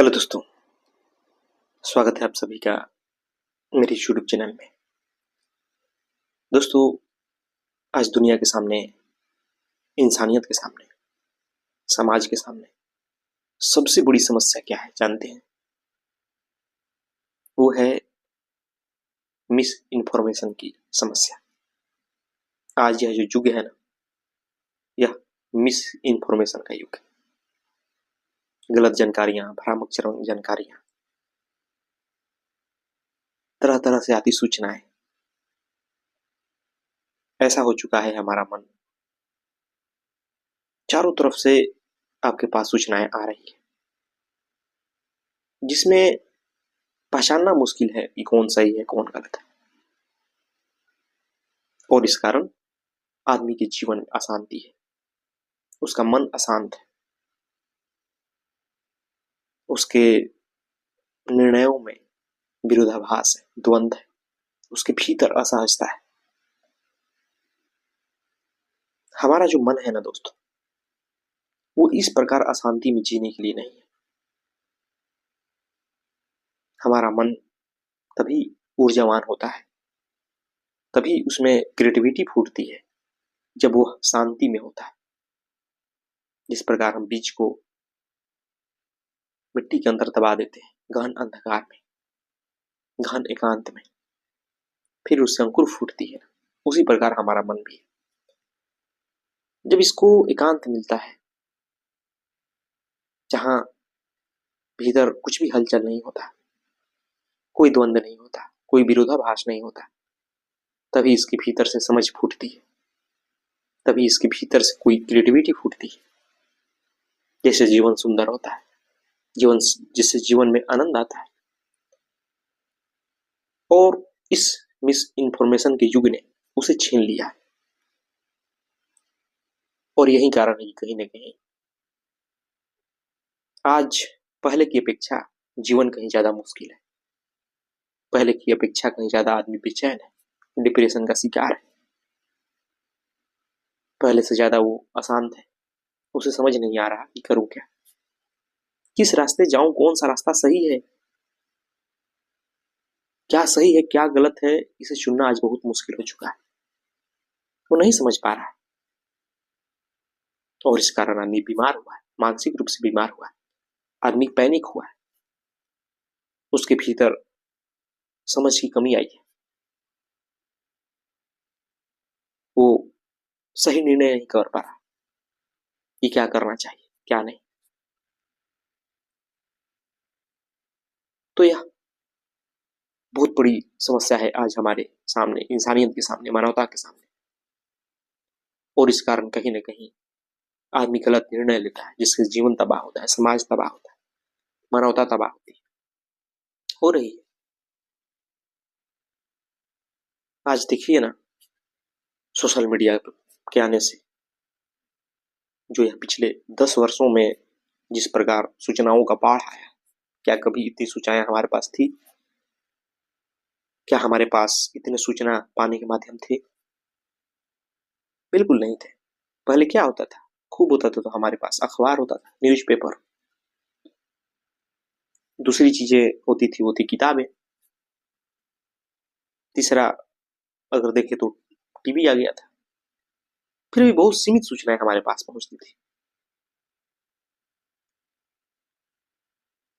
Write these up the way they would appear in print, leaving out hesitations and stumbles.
Hello दोस्तों, स्वागत है आप सभी का मेरे यूट्यूब चैनल में। दोस्तों, आज दुनिया के सामने, इंसानियत के सामने, समाज के सामने सबसे बड़ी समस्या क्या है जानते हैं? वो है मिस इन्फॉर्मेशन की समस्या। आज यह जो युग है ना, यह मिस इन्फॉर्मेशन का युग है। गलत जानकारियां, भ्रामक जानकारियां, तरह तरह से आती सूचनाएं। ऐसा हो चुका है हमारा मन, चारों तरफ से आपके पास सूचनाएं आ रही है, जिसमें पहचानना मुश्किल है कि कौन सही है कौन गलत है। और इस कारण आदमी के जीवन में अशांति है, उसका मन अशांत है, उसके निर्णयों में विरोधाभास है, द्वंद्व है, उसके भीतर असहजता है। हमारा जो मन है ना दोस्तों, वो इस प्रकार अशांति में जीने के लिए नहीं है। हमारा मन तभी ऊर्जावान होता है, तभी उसमें क्रिएटिविटी फूटती है जब वो शांति में होता है। जिस प्रकार हम बीज को मिट्टी के अंदर दबा देते हैं, गहन अंधकार में, गहन एकांत में, फिर उससे अंकुर फूटती है, उसी प्रकार हमारा मन भी है। जब इसको एकांत मिलता है, जहां भीतर कुछ भी हलचल नहीं होता, कोई द्वंद्व नहीं होता, कोई विरोधाभास नहीं होता, तभी इसके भीतर से समझ फूटती है, तभी इसके भीतर से कोई क्रिएटिविटी फूटती है। जैसे जीवन सुंदर होता है, जीवन जिससे जीवन में आनंद आता है। और इस मिस इन्फॉर्मेशन के युग ने उसे छीन लिया है। और यही कारण है कि कहीं ना कहीं आज पहले की अपेक्षा जीवन कहीं ज्यादा मुश्किल है। पहले की अपेक्षा कहीं ज्यादा आदमी बेचैन है, डिप्रेशन का शिकार है। पहले से ज्यादा वो अशांत है, उसे समझ नहीं आ रहा कि करूं क्या, किस रास्ते जाऊं, कौन सा रास्ता सही है, क्या सही है क्या गलत है, इसे चुनना आज बहुत मुश्किल हो चुका है। वो नहीं समझ पा रहा है। और इस कारण आदमी बीमार हुआ है, मानसिक रूप से बीमार हुआ है, आदमी पैनिक हुआ है, उसके भीतर समझ की कमी आई है, वो सही निर्णय नहीं कर पा रहा कि क्या करना चाहिए क्या नहीं। तो यह बहुत बड़ी समस्या है आज हमारे सामने, इंसानियत के सामने, मानवता के सामने। और इस कारण कहीं ना कहीं आदमी गलत निर्णय लेता है, जिससे जीवन तबाह होता है, समाज तबाह होता है, मानवता तबाह होती है, हो रही है। आज देखिए ना, सोशल मीडिया के आने से जो यह पिछले 10 वर्षों में जिस प्रकार सूचनाओं का बाढ़ आया, क्या कभी इतनी सूचनाएं हमारे पास थी? क्या हमारे पास इतने सूचना पाने के माध्यम थे? बिल्कुल नहीं थे। पहले क्या होता था? खूब होता था तो हमारे पास अखबार होता था, न्यूज़पेपर। दूसरी चीजें होती थी, वो थी किताबें। तीसरा अगर देखे तो टीवी आ गया था। फिर भी बहुत सीमित सूचनाएं हमारे पास पहुंचती थी।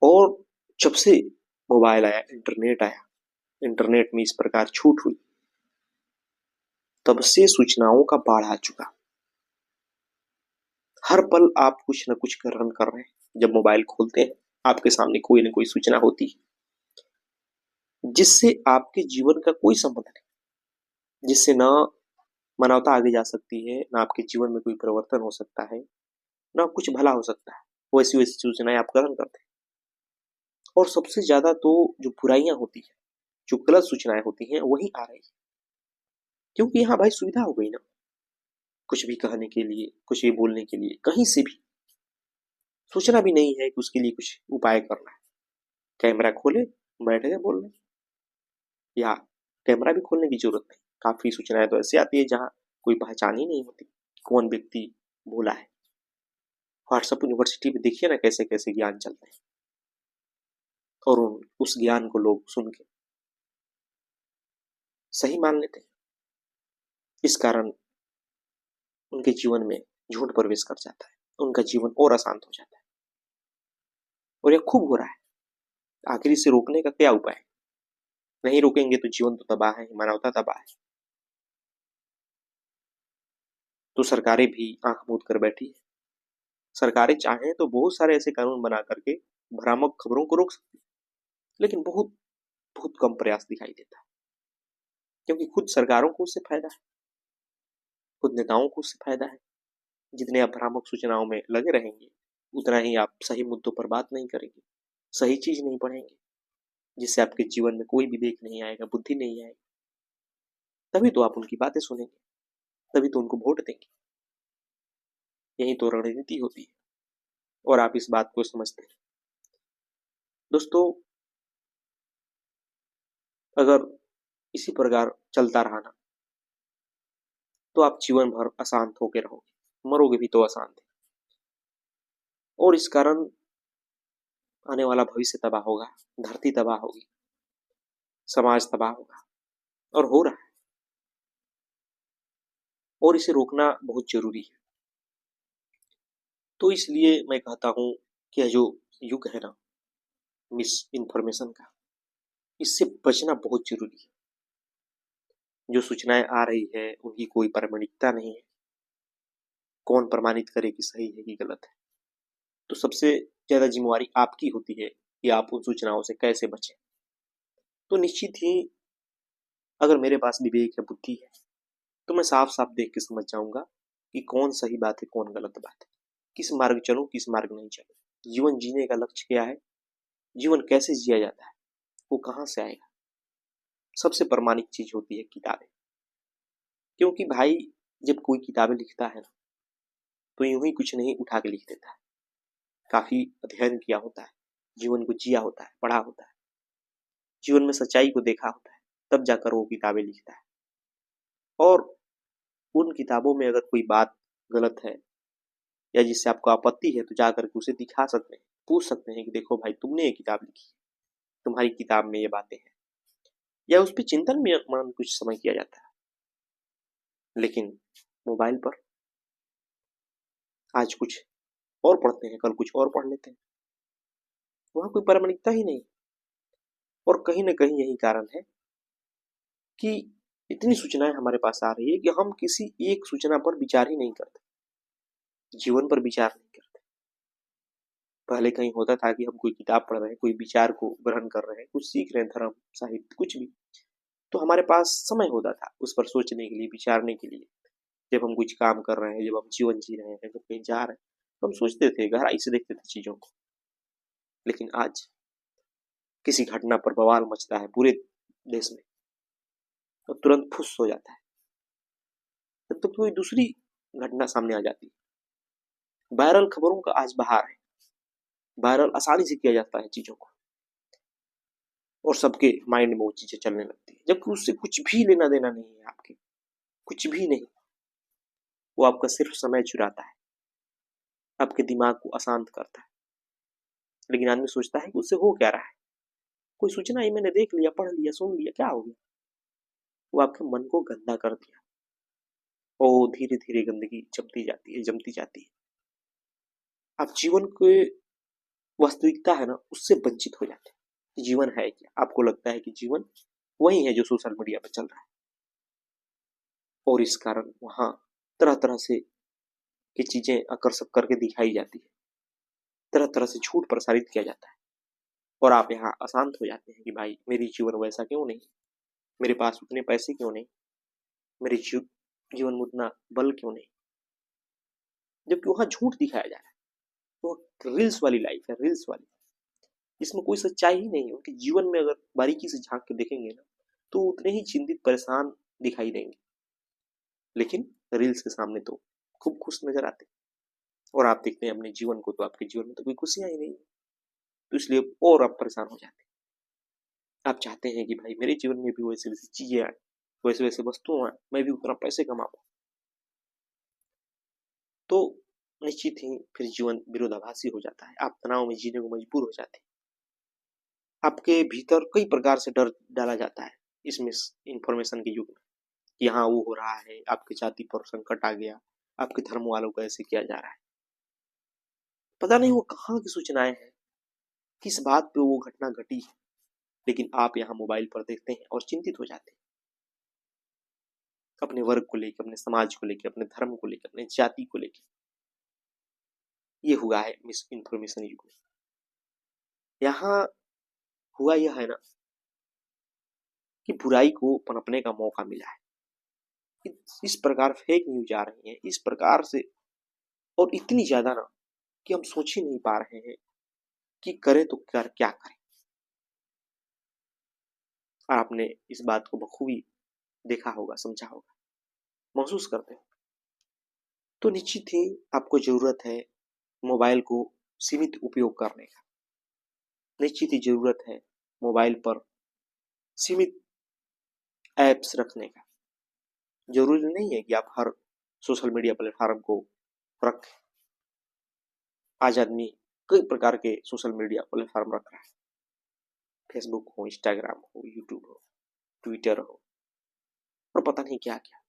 और जब से मोबाइल आया, इंटरनेट आया, इंटरनेट में इस प्रकार छूट हुई, तब से सूचनाओं का बाढ़ आ चुका। हर पल आप कुछ न कुछ ग्रहण कर रहे हैं। जब मोबाइल खोलते हैं, आपके सामने कोई न कोई सूचना होती है, जिससे आपके जीवन का कोई संबंध नहीं, जिससे ना मानवता आगे जा सकती है, ना आपके जीवन में कोई परिवर्तन हो सकता है, ना कुछ भला हो सकता है। वैसी वैसी सूचनाएं आप ग्रहण करते हैं। और सबसे ज्यादा तो जो बुराइयां होती है, जो गलत सूचनाएं होती हैं, वही आ रही है। क्योंकि यहाँ भाई सुविधा हो गई ना, कुछ भी कहने के लिए, कुछ भी बोलने के लिए, कहीं से भी सोचना भी नहीं है कि उसके लिए कुछ उपाय करना है। कैमरा खोले, बैठ गए बोलने, या कैमरा भी खोलने की जरूरत नहीं। काफी सूचनाएं तो ऐसी आती है जहां कोई पहचान ही नहीं होती कौन व्यक्ति बोला है। व्हाट्सएप यूनिवर्सिटी में देखिए ना कैसे कैसे ज्ञान चलते हैं। और उस ज्ञान को लोग सुन के सही मान लेते हैं। इस कारण उनके जीवन में झूठ प्रवेश कर जाता है, उनका जीवन और अशांत हो जाता है, और यह खूब हो रहा है। आखिर इसे रोकने का क्या उपाय है? नहीं रोकेंगे तो जीवन तो तबाह है, मानवता तबाह है। तो सरकारें भी आंख मूंद कर बैठी है। सरकारें चाहें तो बहुत सारे ऐसे कानून बना करके भ्रामक खबरों को रोक सकती है, लेकिन बहुत बहुत कम प्रयास दिखाई देता है, क्योंकि खुद सरकारों को उससे फायदा है, खुद नेताओं को उससे फायदा है। जितने आप भ्रामक सूचनाओं में लगे रहेंगे, उतना ही आप सही मुद्दों पर बात नहीं करेंगे, सही चीज नहीं पढ़ेंगे, जिससे आपके जीवन में कोई विवेक नहीं आएगा, बुद्धि नहीं आएगी। तभी तो आप उनकी बातें सुनेंगे, तभी तो उनको वोट देंगे। यही तो रणनीति होती है, और आप इस बात को समझते हैं। दोस्तों, अगर इसी प्रकार चलता रहा ना, तो आप जीवन भर अशांत होकर रहोगे, मरोगे भी तो अशांत है, और इस कारण आने वाला भविष्य तबाह होगा, धरती तबाह होगी, समाज तबाह होगा, और हो रहा है। और इसे रोकना बहुत जरूरी है। तो इसलिए मैं कहता हूं कि यह जो युग है ना, मिस इन्फॉर्मेशन का, इससे बचना बहुत जरूरी है। जो सूचनाएं आ रही है उनकी कोई प्रामाणिकता नहीं है। कौन प्रमाणित करे कि सही है कि गलत है? तो सबसे ज्यादा जिम्मेवारी आपकी होती है कि आप उन सूचनाओं से कैसे बचें। तो निश्चित ही अगर मेरे पास विवेक या बुद्धि है, तो मैं साफ साफ देख के समझ जाऊंगा कि कौन सही बात है, कौन गलत बात है, किस मार्ग चलूं, किस मार्ग नहीं चलूं। जीवन जीने का लक्ष्य क्या है, जीवन कैसे जिया जाता है, वो कहाँ से आएगा? सबसे प्रामाणिक चीज होती है किताबें। क्योंकि भाई, जब कोई किताबें लिखता है ना, तो यूं ही कुछ नहीं उठा के लिख देता है। काफी अध्ययन किया होता है, जीवन को जिया होता है, पढ़ा होता है, जीवन में सच्चाई को देखा होता है, तब जाकर वो किताबें लिखता है। और उन किताबों में अगर कोई बात गलत है या जिससे आपको आपत्ति है, तो जाकर के उसे दिखा सकते हैं, पूछ सकते हैं कि देखो भाई, तुमने ये किताब लिखी है, तुम्हारी किताब में ये बातें हैं, या उस पर चिंतन भी मान कुछ समय किया जाता है। लेकिन मोबाइल पर आज कुछ और पढ़ते हैं, कल कुछ और पढ़ लेते हैं, वहां कोई प्रामाणिकता ही नहीं। और कहीं ना कहीं यही कारण है कि इतनी सूचनाएं हमारे पास आ रही है कि हम किसी एक सूचना पर विचार ही नहीं करते, जीवन पर विचार नहीं करते। पहले कहीं होता था कि हम कोई किताब पढ़ रहे हैं, कोई विचार को ग्रहण कर रहे हैं, कुछ सीख रहे हैं, धर्म साहित्य कुछ भी, तो हमारे पास समय होता था उस पर सोचने के लिए, विचारने के लिए। जब हम कुछ काम कर रहे हैं, जब हम जीवन जी रहे हैं, जब कहीं जा रहे हैं, तो हम सोचते थे, गहराई से देखते थे चीजों को। लेकिन आज किसी घटना पर बवाल मचता है पूरे देश में, तो तुरंत फुस हो जाता है, तब तक कोई दूसरी घटना सामने आ जाती है। वायरल खबरों का आज बहार है, वायरल आसानी से किया जाता है चीजों को, और सबके माइंड में वो चीजें चलने लगती है, जबकि उससे कुछ भी लेना देना नहीं है आपके, कुछ भी नहीं। वो आपका सिर्फ समय चुराता है, आपके दिमाग को अशांत करता है। लेकिन आदमी सोचता है कि उससे हो क्या रहा है, कोई सूचना ही मैंने देख लिया, पढ़ लिया, सुन लिया, क्या हो गया? वो आपके मन को गंदा कर दिया, और धीरे धीरे गंदगी जमती जाती है, जमती जाती है। आप जीवन के वास्तविकता है ना, उससे वंचित हो जाते हैं। जीवन है क्या? आपको लगता है कि जीवन वही है जो सोशल मीडिया पर चल रहा है, और इस कारण वहां तरह तरह से की चीजें आकर्षक करके दिखाई जाती है, तरह तरह से झूठ प्रसारित किया जाता है, और आप यहाँ अशांत हो जाते हैं कि भाई, मेरी जीवन वैसा क्यों नहीं, मेरे पास उतने पैसे क्यों नहीं, मेरे जीवन में उतना बल क्यों नहीं, जबकि वहां झूठ दिखाया जा रहा है। वो रील्स वाली लाइफ है, रील्स वाली, इसमें कोई सच्चाई ही नहीं है। उनके जीवन में अगर बारीकी से झांक के देखेंगे ना, तो उतने ही चिंतित, परेशान दिखाई देंगे। लेकिन रील्स के सामने तो खूब खुश नजर आते हैं, और आप देखते हैं अपने जीवन को, तो आपके जीवन में तो कोई खुशियां ही नहीं है। तो इसलिए और आप परेशान हो जाते हैं। आप चाहते हैं कि भाई, मेरे जीवन में भी वैसे वैसी चीजें आए, वैसे वैसे वस्तुएं आए, मैं भी उतना पैसे कमा पाऊं। तो निश्चित ही फिर जीवन विरोधाभासी हो जाता है, आप तनाव में जीने को मजबूर हो जाते हैं। आपके भीतर कई प्रकार से डर डाला जाता है इस मिस इन्फॉर्मेशन के युग में कि यहाँ वो हो रहा है, आपकी जाति पर संकट आ गया, आपके धर्म वालों को ऐसे किया जा रहा है। पता नहीं वो कहाँ की सूचनाएं हैं, किस बात पे वो घटना घटी है, लेकिन आप यहाँ मोबाइल पर देखते हैं और चिंतित हो जाते हैं अपने वर्ग को लेकर, अपने समाज को लेकर, अपने धर्म को लेकर, अपने जाति को लेकर। ये हुआ है मिस इन्फॉर्मेशन युग में। यहाँ हुआ यह है ना कि बुराई को पनपने का मौका मिला है। इस प्रकार फेक न्यूज आ रही है, इस प्रकार से, और इतनी ज्यादा ना कि हम सोच ही नहीं पा रहे हैं कि करें तो क्या करें। आपने इस बात को बखूबी देखा होगा, समझा होगा, महसूस करते हो। तो निश्चित ही आपको जरूरत है मोबाइल को सीमित उपयोग करने का। निश्चित ही जरूरत है मोबाइल पर सीमित ऐप्स रखने का। जरूरी नहीं है कि आप हर सोशल मीडिया प्लेटफॉर्म को रखें। आज आदमी कई प्रकार के सोशल मीडिया प्लेटफॉर्म रख रहा है, फेसबुक हो, इंस्टाग्राम हो, यूट्यूब हो, ट्विटर हो, और पता नहीं क्या क्या।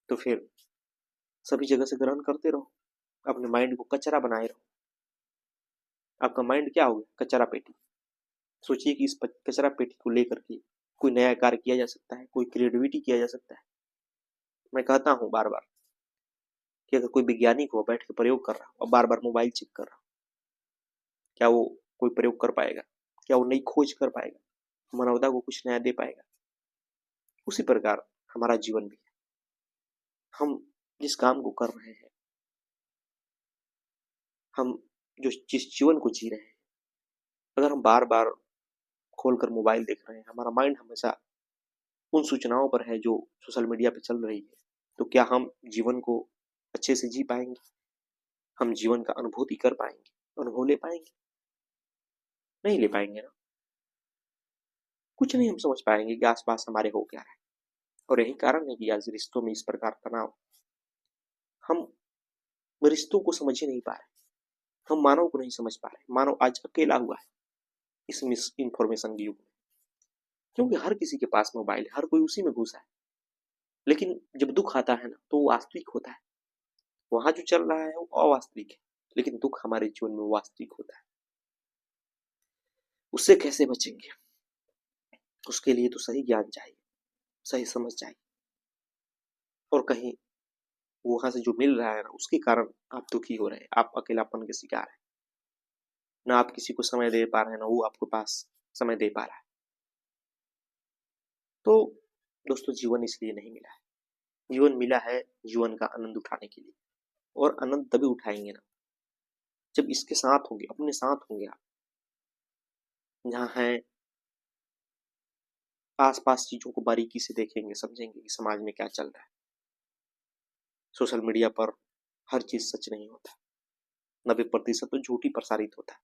तो फिर सभी जगह से ग्रहण करते रहो, अपने माइंड को कचरा बनाए रहो। आपका माइंड क्या हो गया? कचरा पेटी। सोचिए कि इस कचरा पेटी को लेकर के कोई नया कार्य किया जा सकता है, कोई क्रिएटिविटी किया जा सकता है। मैं कहता हूँ बार बार कि अगर कोई वैज्ञानिक हो, बैठ के प्रयोग कर रहा हो और बार बार मोबाइल चेक कर रहा हो, क्या वो कोई प्रयोग कर पाएगा? क्या वो नई खोज कर पाएगा? मानवता को कुछ नया दे पाएगा? उसी प्रकार हमारा जीवन भी है। हम जिस काम को कर रहे हैं, हम जिस जीवन को जी रहे हैं, अगर हम बार बार खोलकर मोबाइल देख रहे हैं, हमारा माइंड हमेशा उन सूचनाओं पर है जो सोशल मीडिया पे चल रही है, तो क्या हम जीवन को अच्छे से जी पाएंगे? हम जीवन का अनुभूति कर पाएंगे, अनुभव ले पाएंगे? नहीं ले पाएंगे ना। कुछ नहीं हम समझ पाएंगे कि आसपास हमारे हो क्या रहा है। और यही कारण है कि आज रिश्तों में इस प्रकार तनाव। हम रिश्तों को समझ ही नहीं पा रहे, हम मानव को नहीं समझ पा रहे। मानव आज अकेला हुआ है इस मिस इन्फॉर्मेशन के युग में, क्योंकि हर किसी के पास मोबाइल है, हर कोई उसी में घुसा है। लेकिन जब दुख आता है ना, तो वो वास्तविक होता है। वहां जो चल रहा है वो अवास्तविक है, लेकिन दुख हमारे जीवन में वास्तविक होता है। उससे कैसे बचेंगे? उसके लिए तो सही ज्ञान चाहिए, सही समझ चाहिए। और कहीं वहां से जो मिल रहा है ना, उसके कारण आप दुखी हो रहे हैं, आप अकेलापन के शिकार हैं। ना आप किसी को समय दे पा रहे हैं, ना वो आपके पास समय दे पा रहा है। तो दोस्तों, जीवन इसलिए नहीं मिला है। जीवन मिला है जीवन का आनंद उठाने के लिए। और आनंद तभी उठाएंगे ना जब इसके साथ होंगे, अपने साथ होंगे आप। जहाँ है आसपास चीजों को बारीकी से देखेंगे, समझेंगे कि समाज में क्या चल रहा है। सोशल मीडिया पर हर चीज सच नहीं होता, 90% तो झूठी प्रसारित होता है।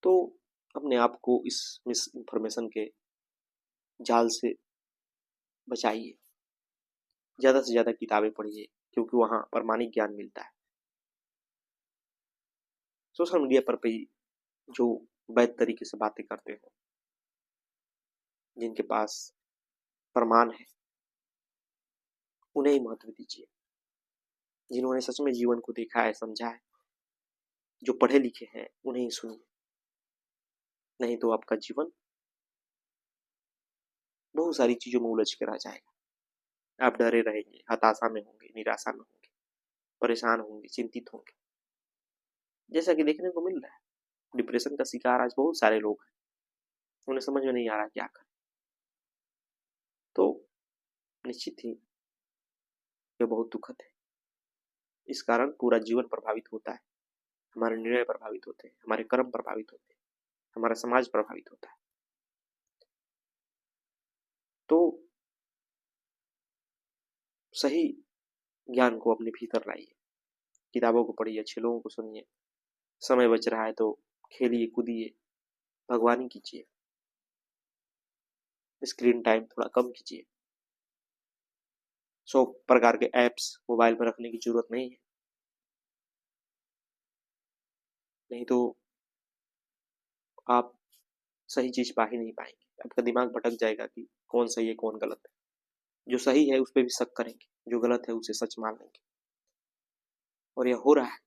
तो अपने आप को इस मिस इन्फॉर्मेशन के जाल से बचाइए। ज्यादा से ज्यादा किताबें पढ़िए, क्योंकि वहां प्रमाणिक ज्ञान मिलता है। सोशल मीडिया पर भी जो वैध तरीके से बातें करते हो, जिनके पास प्रमाण है, उन्हें ही महत्व दीजिए। जिन्होंने सच में जीवन को देखा है, समझा है, जो पढ़े लिखे हैं, उन्हें ही सुनिए। नहीं तो आपका जीवन बहुत सारी चीजों में उलझ के रह जाएगा। आप डरे रहेंगे, हताशा में होंगे, निराशा में होंगे, परेशान होंगे, चिंतित होंगे, जैसा कि देखने को मिल रहा है। डिप्रेशन का शिकार आज बहुत सारे लोग हैं, उन्हें समझ में नहीं आ रहा क्या करें। तो निश्चित ही यह बहुत दुखद है। इस कारण पूरा जीवन प्रभावित होता है, हमारे निर्णय प्रभावित होते हैं, हमारे कर्म प्रभावित होते हैं, हमारा समाज प्रभावित होता है। तो सही ज्ञान को अपने भीतर लाइए, किताबों को पढ़िए, अच्छे लोगों को सुनिए। समय बच रहा है तो खेलिए, कूदिए, भगवानी कीजिए। स्क्रीन टाइम थोड़ा कम कीजिए। 100 प्रकार के ऐप्स मोबाइल में रखने की जरूरत नहीं है। नहीं तो आप सही चीज पा ही नहीं पाएंगे। आपका दिमाग भटक जाएगा कि कौन सही है कौन गलत है। जो सही है उस पर भी शक करेंगे, जो गलत है उसे सच मान लेंगे। और यह हो रहा है।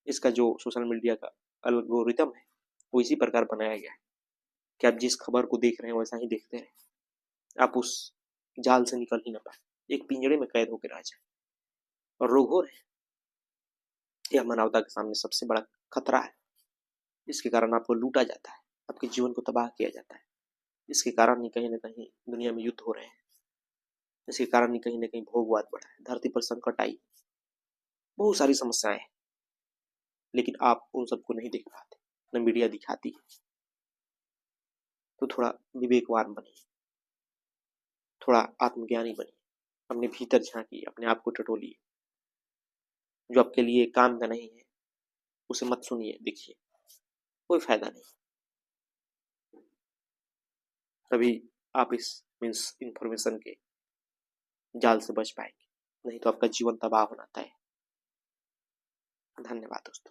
इसका जो सोशल मीडिया का एल्गोरिथम है वो इसी प्रकार बनाया गया है कि आप जिस खबर को देख रहे हैं वैसा ही देखते रहें। आप उस जाल से निकल ही ना पाए, एक पिंजड़े में कैद होकर रह जाए। और लोग हो रहे हैं। यह मानवता के सामने सबसे बड़ा खतरा है। इसके कारण आपको लूटा जाता है, आपके जीवन को तबाह किया जाता है। इसके कारण ही कहीं ना कहीं दुनिया में युद्ध हो रहे हैं। इसके कारण ही कहीं ना कहीं भोगवाद बढ़ा है, धरती पर संकट आई, बहुत सारी समस्याएं हैं। लेकिन आप उन सबको नहीं देख पाते, न मीडिया दिखाती है। तो थोड़ा विवेकवान बनिए, थोड़ा आत्मज्ञानी बनिए, अपने भीतर झांकिए, अपने आप को टटोलिए। जो आपके लिए काम का नहीं है उसे मत सुनिए, देखिए, कोई फायदा नहीं। तभी आप इस मीन्स इंफॉर्मेशन के जाल से बच पाएंगे, नहीं तो आपका जीवन तबाह होना तय है। धन्यवाद दोस्तों।